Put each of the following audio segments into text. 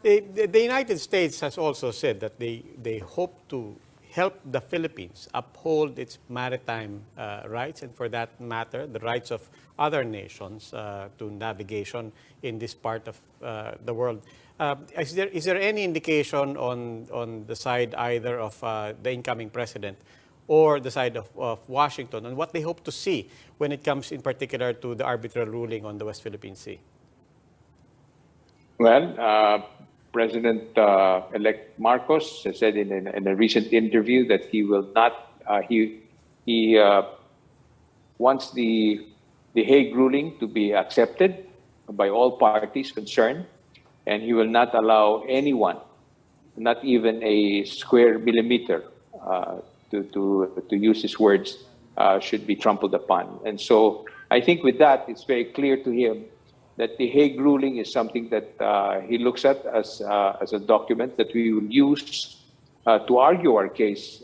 The United States has also said that they hope to help the Philippines uphold its maritime rights, and for that matter, the rights of other nations to navigation in this part of the world. Is there any indication on the side either of the incoming president or the side of Washington on what they hope to see when it comes in particular to the arbitral ruling on the West Philippine Sea? Well, President-elect Marcos has said in a recent interview that he will not, he wants the Hague ruling to be accepted by all parties concerned, and he will not allow anyone, not even a square millimeter, to use his words, should be trampled upon. And so I think with that, it's very clear to him that the Hague ruling is something that he looks at as a document that we will use to argue our case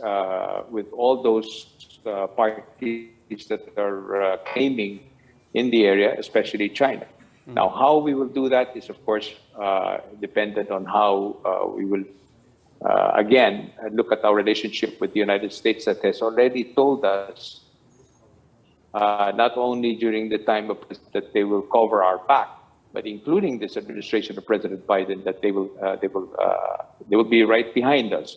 with all those parties that are claiming in the area, especially China. Now, how we will do that is, of course, dependent on how we will, again, look at our relationship with the United States that has already told us not only during the time of that they will cover our back, but including this administration of President Biden, that they will be right behind us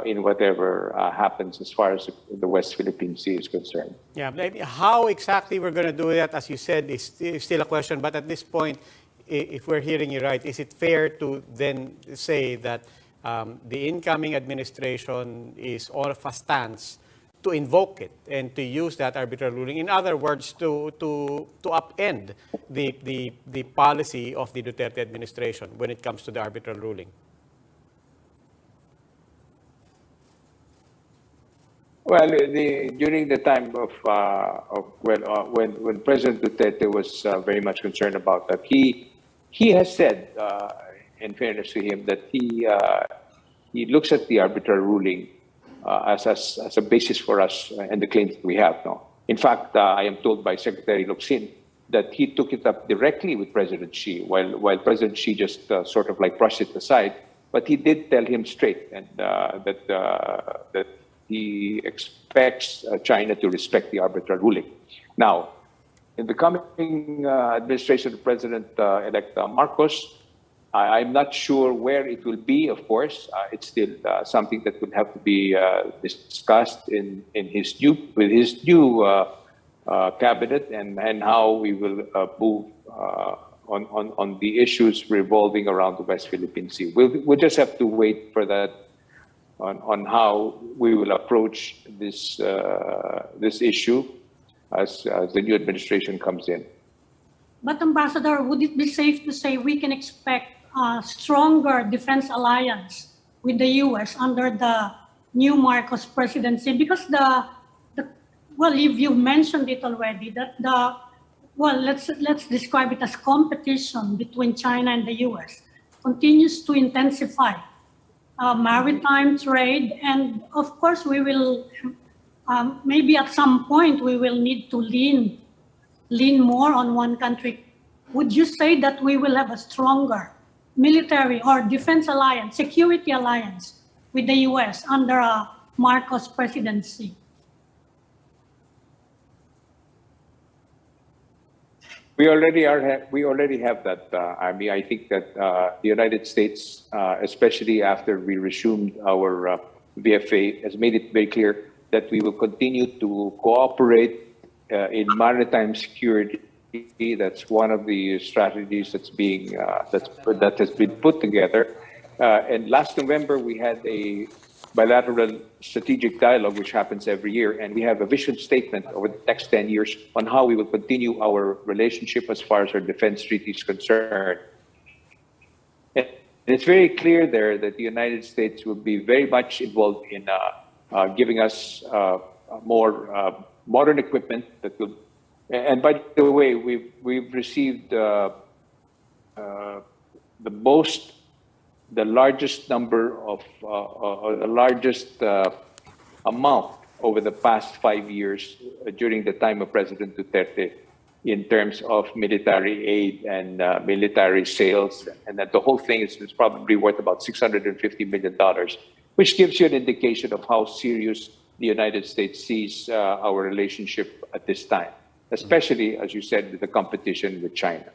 in whatever happens as far as the West Philippine Sea is concerned. Yeah, how exactly we're going to do that, as you said, is still a question. But at this point, if we're hearing you right, is it fair to then say that the incoming administration is on a stance to invoke it and to use that arbitral ruling? In other words, to upend the policy of the Duterte administration when it comes to the arbitral ruling? Well, during the time of when President Duterte was very much concerned about that, he has said, in fairness to him, that he looks at the arbitral ruling as a basis for us and the claims that we have now. In fact, I am told by Secretary Locsin that he took it up directly with President Xi, while President Xi just sort of like brushed it aside. But he did tell him straight and that he expects China to respect the arbitral ruling. Now, in the coming administration of President-elect Marcos, I'm not sure where it will be, of course. It's still something that will have to be discussed with his new cabinet and how we will move on the issues revolving around the West Philippine Sea. We'll just have to wait for that on how we will approach this issue as the new administration comes in. But Ambassador, would it be safe to say we can expect a stronger defense alliance with the U.S. under the new Marcos presidency? Because well, if you mentioned it already, that let's describe it as competition between China and the U.S. continues to intensify. Maritime trade, and of course we will maybe at some point we will need to lean more on one country. Would you say that we will have a stronger military or defense alliance, security alliance with the U.S. under a Marcos presidency? We already have that. I mean, I think that the United States, especially after we resumed our VFA, has made it very clear that we will continue to cooperate in maritime security. That's one of the strategies that's that has been put together. And last November, we had a bilateral strategic dialogue, which happens every year, and we have a vision statement over the next 10 years on how we will continue our relationship as far as our defense treaty is concerned. And it's very clear there that the United States will be very much involved in giving us more modern equipment that will. And by the way, we've received the largest number of the largest amount over the past 5 years during the time of President Duterte in terms of military aid and military sales, and that the whole thing is probably worth about $650 million, which gives you an indication of how serious the United States sees our relationship at this time, especially, as you said, with the competition with China.